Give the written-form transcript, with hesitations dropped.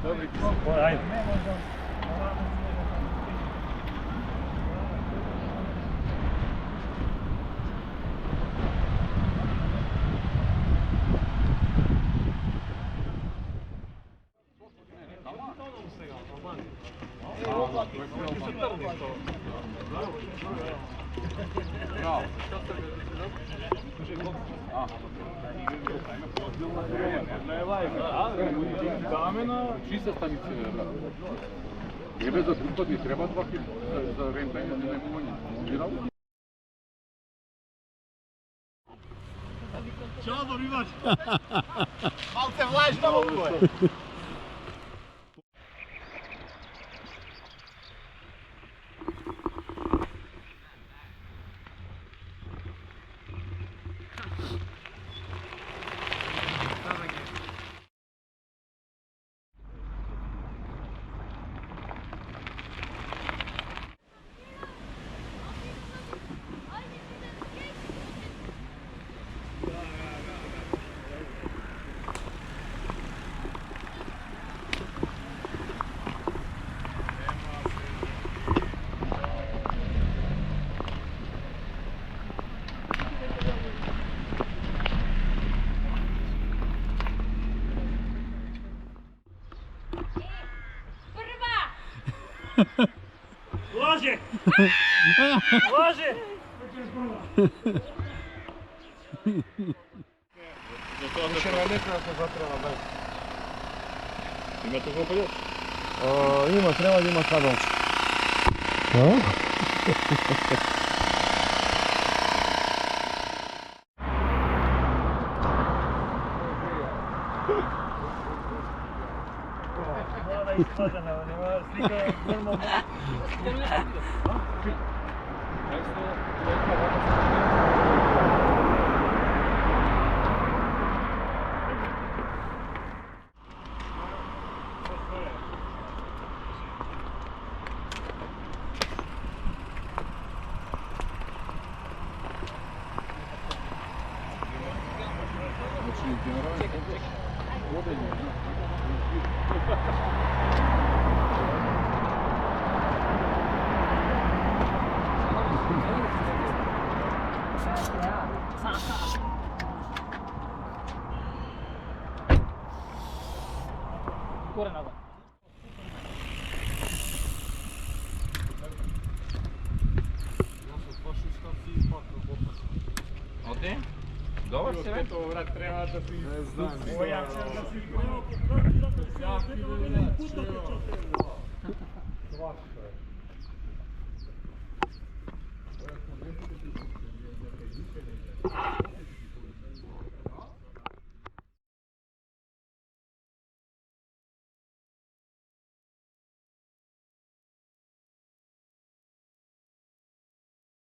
Dobri ti se. Ajde. Čista stanica je, brate. Jebe za trupad mi treba 2 kg za rentanje, da ne mogu. Ćao, dobivač! Mal te vlažno ovo je! Lože! Lože! Više na nekada se zatreba daj. Ima to koliko još? Ima, treba da ima kada. Ispadana, nema slika normalno. Gore nazad. Ode? Dobar se već? To vrat treba da ti... Ne znam. Ovo ja ću da si igrao kod